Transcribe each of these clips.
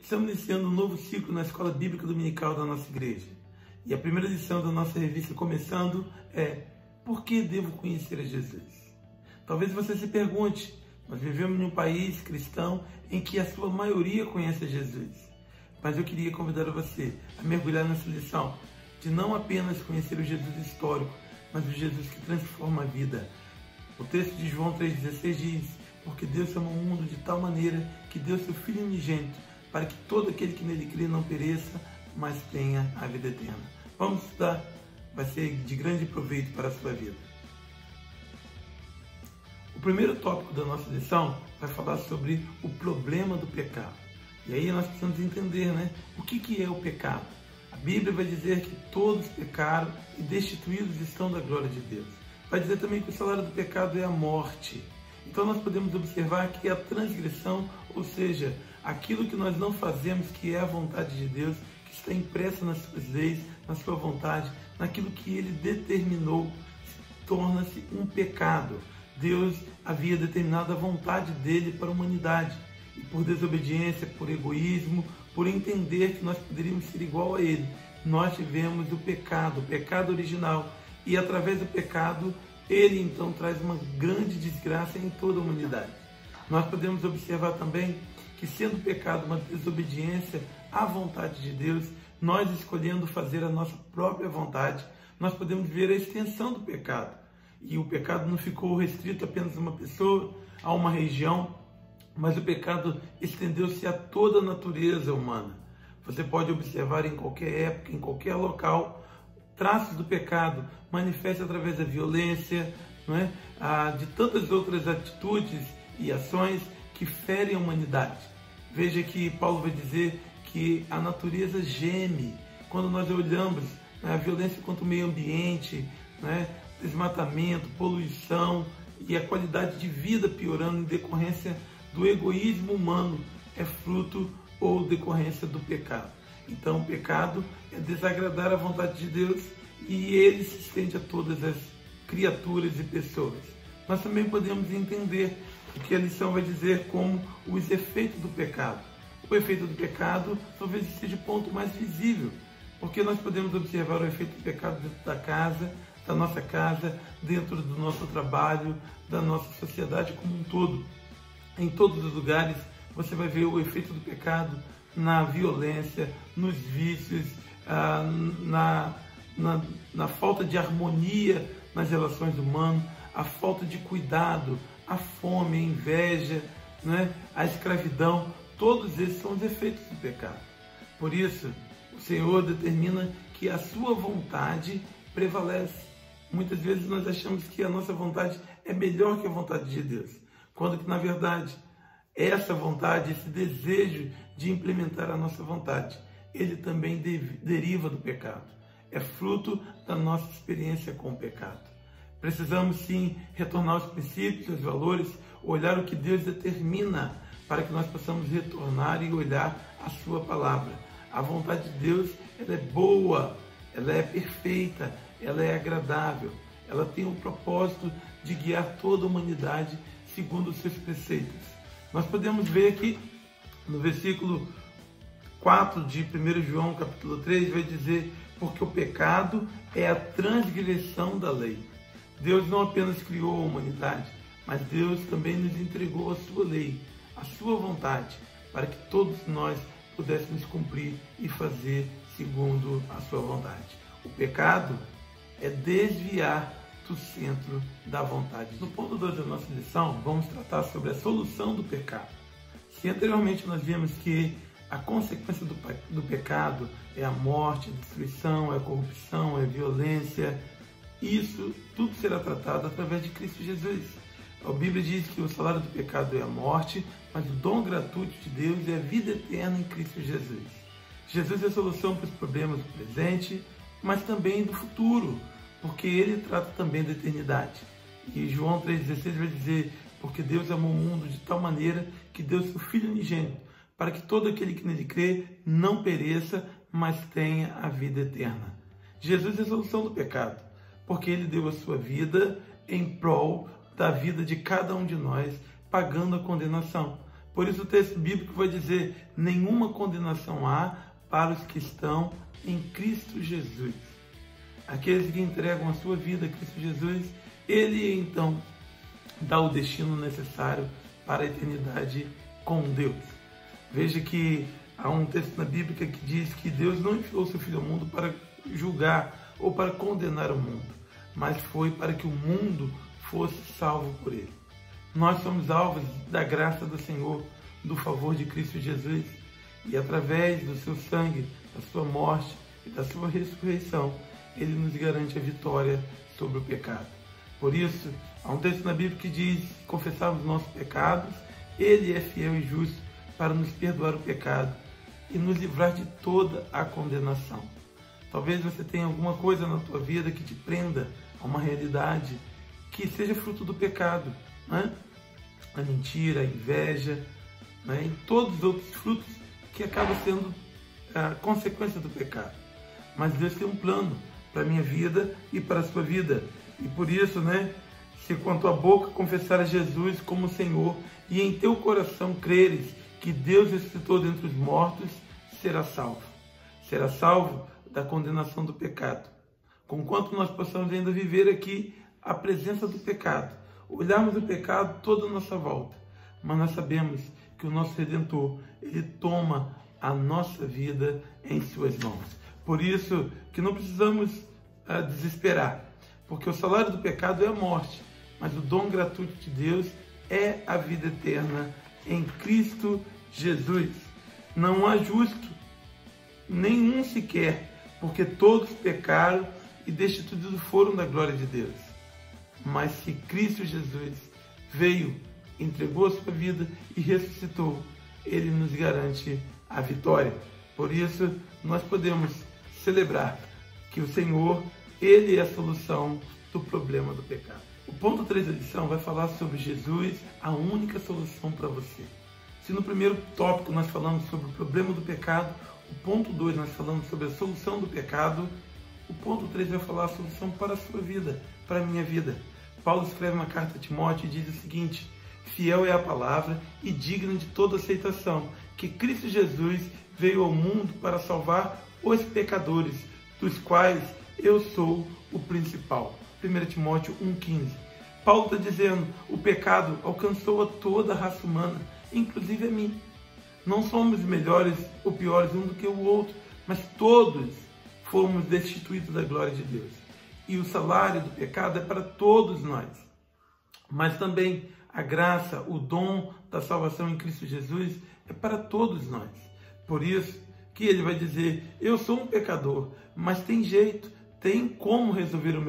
Estamos iniciando um novo ciclo na Escola Bíblica Dominical da nossa igreja. E a primeira edição da nossa revista começando é Por que devo conhecer a Jesus? Talvez você se pergunte, nós vivemos em um país cristão em que a sua maioria conhece a Jesus. Mas eu queria convidar você a mergulhar nessa lição de não apenas conhecer o Jesus histórico, mas o Jesus que transforma a vida. O texto de João 3,16 diz: porque Deus amou o mundo de tal maneira que deu seu Filho unigênito, para que todo aquele que nele crê não pereça, mas tenha a vida eterna. Vamos estudar, vai ser de grande proveito para a sua vida. O primeiro tópico da nossa lição vai falar sobre o problema do pecado. E aí nós precisamos entender, o que é o pecado. A Bíblia vai dizer que todos pecaram e destituídos estão da glória de Deus. Vai dizer também que o salário do pecado é a morte. Então nós podemos observar que a transgressão, ou seja, aquilo que nós não fazemos, que é a vontade de Deus, que está impressa nas suas leis, na sua vontade, naquilo que Ele determinou, torna-se um pecado. Deus havia determinado a vontade dele para a humanidade. E por desobediência, por egoísmo, por entender que nós poderíamos ser igual a Ele, nós tivemos o pecado original. E através do pecado, Ele então traz uma grande desgraça em toda a humanidade. Nós podemos observar também que, sendo o pecado uma desobediência à vontade de Deus, nós escolhendo fazer a nossa própria vontade, nós podemos ver a extensão do pecado. E o pecado não ficou restrito apenas a uma pessoa, a uma região, mas o pecado estendeu-se a toda a natureza humana. Você pode observar em qualquer época, em qualquer local, traços do pecado manifestam através da violência, de tantas outras atitudes e ações que ferem a humanidade. Veja que Paulo vai dizer que a natureza geme quando nós olhamos a violência contra o meio ambiente, desmatamento, poluição e a qualidade de vida piorando em decorrência do egoísmo humano, é fruto ou decorrência do pecado. Então o pecado é desagradar a vontade de Deus e ele se estende a todas as criaturas e pessoas. Nós também podemos entender o que a lição vai dizer como os efeitos do pecado. O efeito do pecado talvez seja o ponto mais visível, porque nós podemos observar o efeito do pecado dentro da casa, da nossa casa, dentro do nosso trabalho, da nossa sociedade como um todo. Em todos os lugares você vai ver o efeito do pecado na violência, nos vícios, na falta de harmonia nas relações humanas, a falta de cuidado, a fome, a inveja, a escravidão. Todos esses são os efeitos do pecado. Por isso, o Senhor determina que a sua vontade prevalece. Muitas vezes nós achamos que a nossa vontade é melhor que a vontade de Deus, quando que, na verdade, essa vontade, esse desejo de implementar a nossa vontade, ele também deriva do pecado. É fruto da nossa experiência com o pecado. Precisamos, sim, retornar aos princípios, aos valores, olhar o que Deus determina, para que nós possamos retornar e olhar a sua palavra. A vontade de Deus, ela é boa, ela é perfeita, ela é agradável. Ela tem o propósito de guiar toda a humanidade segundo os seus preceitos. Nós podemos ver aqui no versículo 4 de 1 João, capítulo 3, vai dizer: porque o pecado é a transgressão da lei. Deus não apenas criou a humanidade, mas Deus também nos entregou a sua lei, a sua vontade, para que todos nós pudéssemos cumprir e fazer segundo a sua vontade. O pecado é desviar do centro da vontade. No ponto 2 da nossa lição, vamos tratar sobre a solução do pecado. Se anteriormente nós vimos que a consequência do pecado é a morte, a destruição, é a corrupção, é a violência, isso tudo será tratado através de Cristo Jesus. A Bíblia diz que o salário do pecado é a morte, mas o dom gratuito de Deus é a vida eterna em Cristo Jesus. Jesus é a solução para os problemas do presente, mas também do futuro, porque Ele trata também da eternidade. E João 3,16 vai dizer: porque Deus amou o mundo de tal maneira que deu seu Filho unigênito, para que todo aquele que nele crê não pereça, mas tenha a vida eterna. Jesus é a solução do pecado, porque Ele deu a sua vida em prol da vida de cada um de nós, pagando a condenação. Por isso o texto bíblico vai dizer: nenhuma condenação há para os que estão em Cristo Jesus. Aqueles que entregam a sua vida a Cristo Jesus, Ele então dá o destino necessário para a eternidade com Deus. Veja que há um texto na Bíblia que diz que Deus não enviou seu Filho ao mundo para julgar ou para condenar o mundo, mas foi para que o mundo fosse salvo por Ele. Nós somos alvos da graça do Senhor, do favor de Cristo Jesus, e através do seu sangue, da sua morte e da sua ressurreição, Ele nos garante a vitória sobre o pecado. Por isso, há um texto na Bíblia que diz: se confessarmos nossos pecados, Ele é fiel e justo para nos perdoar o pecado e nos livrar de toda a condenação. Talvez você tenha alguma coisa na tua vida que te prenda a uma realidade que seja fruto do pecado, né? A mentira, a inveja, né? E todos os outros frutos que acabam sendo a consequência do pecado. Mas Deus tem um plano para a minha vida e para a sua vida. E por isso, né, se com a tua boca confessares Jesus como Senhor e em teu coração creres que Deus ressuscitou dentre os mortos, será salvo. Será salvo da condenação do pecado. Conquanto nós possamos ainda viver aqui a presença do pecado, olharmos o pecado toda a nossa volta, mas nós sabemos que o nosso Redentor, Ele toma a nossa vida em suas mãos. Por isso que não precisamos desesperar, porque o salário do pecado é a morte, mas o dom gratuito de Deus é a vida eterna em Cristo Jesus. Não há justo, nenhum sequer, porque todos pecaram e destituídos foram da glória de Deus. Mas se Cristo Jesus veio, entregou a sua vida e ressuscitou, Ele nos garante a vitória. Por isso, nós podemos celebrar que o Senhor, Ele é a solução do problema do pecado. O ponto 3 da lição vai falar sobre Jesus, a única solução para você. Se no primeiro tópico nós falamos sobre o problema do pecado, o ponto 2 nós falamos sobre a solução do pecado, o ponto 3 vai falar a solução para a sua vida, para a minha vida. Paulo escreve uma carta a Timóteo e diz o seguinte: fiel é a palavra e digna de toda aceitação, que Cristo Jesus veio ao mundo para salvar os pecadores, dos quais eu sou o principal. 1 Timóteo 1,15. Paulo está dizendo: o pecado alcançou a toda a raça humana, inclusive a mim. Não somos melhores ou piores um do que o outro, mas todos fomos destituídos da glória de Deus. E o salário do pecado é para todos nós. Mas também a graça, o dom da salvação em Cristo Jesus é para todos nós. Por isso que ele vai dizer: eu sou um pecador, mas tem jeito, tem como resolver o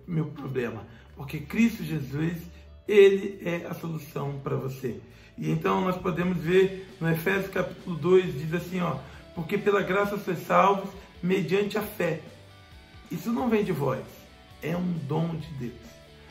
meu problema. Porque Cristo Jesus, Ele é a solução para você. E então nós podemos ver no Efésios capítulo 2, diz assim, porque pela graça sois salvos mediante a fé. Isso não vem de vós, é um dom de Deus.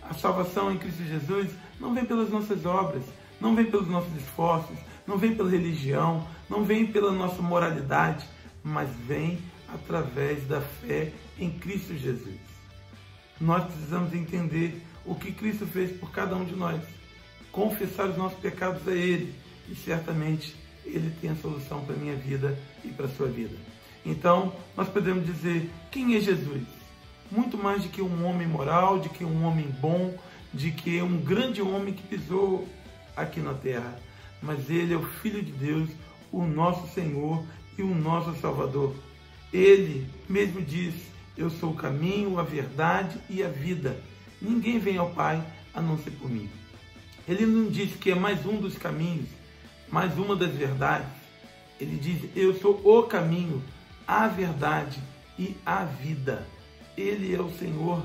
A salvação em Cristo Jesus não vem pelas nossas obras, não vem pelos nossos esforços, não vem pela religião, não vem pela nossa moralidade, mas vem através da fé em Cristo Jesus. Nós precisamos entender o que Cristo fez por cada um de nós, confessar os nossos pecados a Ele, e certamente Ele tem a solução para a minha vida e para a sua vida. Então, nós podemos dizer: quem é Jesus? Muito mais do que um homem moral, de que um homem bom, de que um grande homem que pisou aqui na terra. Mas Ele é o Filho de Deus, o nosso Senhor e o nosso Salvador. Ele mesmo diz: eu sou o caminho, a verdade e a vida. Ninguém vem ao Pai a não ser por mim. Ele não diz que é mais um dos caminhos, mais uma das verdades. Ele diz: eu sou o caminho, a verdade e a vida. Ele é o Senhor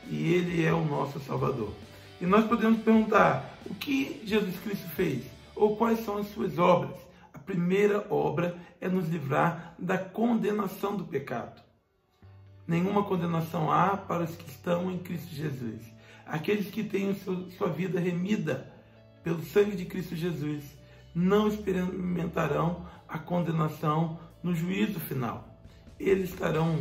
e Ele é o nosso Salvador. E nós podemos perguntar: o que Jesus Cristo fez? Ou quais são as suas obras? A primeira obra é nos livrar da condenação do pecado. Nenhuma condenação há para os que estão em Cristo Jesus. Aqueles que têm sua vida remida pelo sangue de Cristo Jesus não experimentarão a condenação no juízo final. Eles estarão,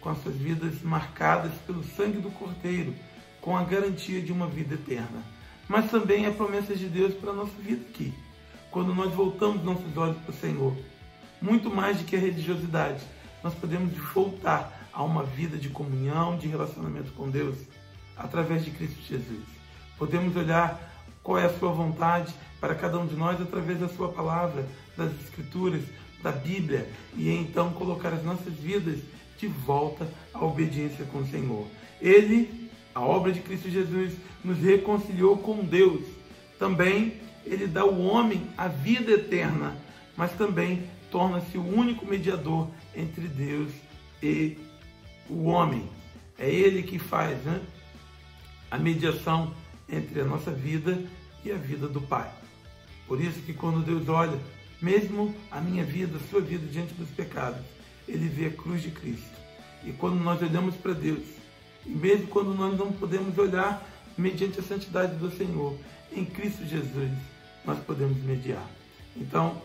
com as suas vidas marcadas pelo sangue do Cordeiro, com a garantia de uma vida eterna. Mas também a promessa de Deus para a nossa vida aqui. quando nós voltamos nossos olhos para o Senhor. Muito mais do que a religiosidade, nós podemos voltar a uma vida de comunhão, de relacionamento com Deus, através de Cristo Jesus. Podemos olhar qual é a sua vontade para cada um de nós através da sua palavra, das Escrituras, da Bíblia, e então colocar as nossas vidas de volta à obediência com o Senhor. Ele, a obra de Cristo Jesus, nos reconciliou com Deus. Também ele dá ao homem a vida eterna, mas também torna-se o único mediador entre Deus e o homem. É ele que faz, a mediação entre a nossa vida e a vida do Pai. Por isso que quando Deus olha, mesmo a minha vida, a sua vida diante dos pecados, ele vê a cruz de Cristo. E quando nós olhamos para Deus, e mesmo quando nós não podemos olhar mediante a santidade do Senhor, em Cristo Jesus, nós podemos mediar. Então,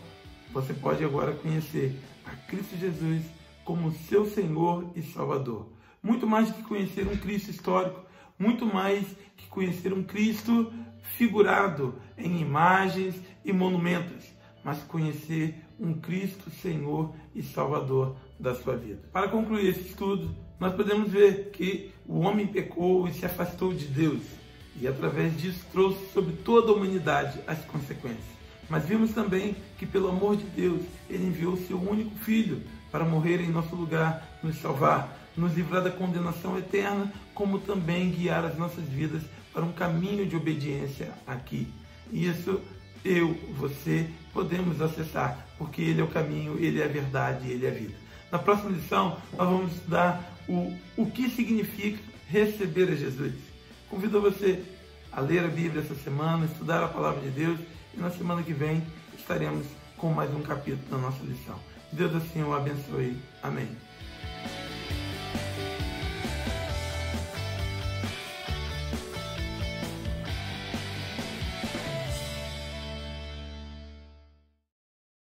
você pode agora conhecer a Cristo Jesus como seu Senhor e Salvador. Muito mais do que conhecer um Cristo histórico, muito mais que conhecer um Cristo figurado em imagens e monumentos, mas conhecer um Cristo Senhor e Salvador da sua vida. Para concluir esse estudo, nós podemos ver que o homem pecou e se afastou de Deus, e através disso trouxe sobre toda a humanidade as consequências. Mas vimos também que, pelo amor de Deus, ele enviou seu único Filho para morrer em nosso lugar, nos salvar, nos livrar da condenação eterna, como também guiar as nossas vidas para um caminho de obediência aqui. E isso eu, você, podemos acessar, porque Ele é o caminho, Ele é a verdade, Ele é a vida. Na próxima lição, nós vamos estudar o que significa receber a Jesus. Convido você a ler a Bíblia essa semana, estudar a Palavra de Deus, e na semana que vem estaremos com mais um capítulo da nossa lição. Deus assim o abençoe. Amém.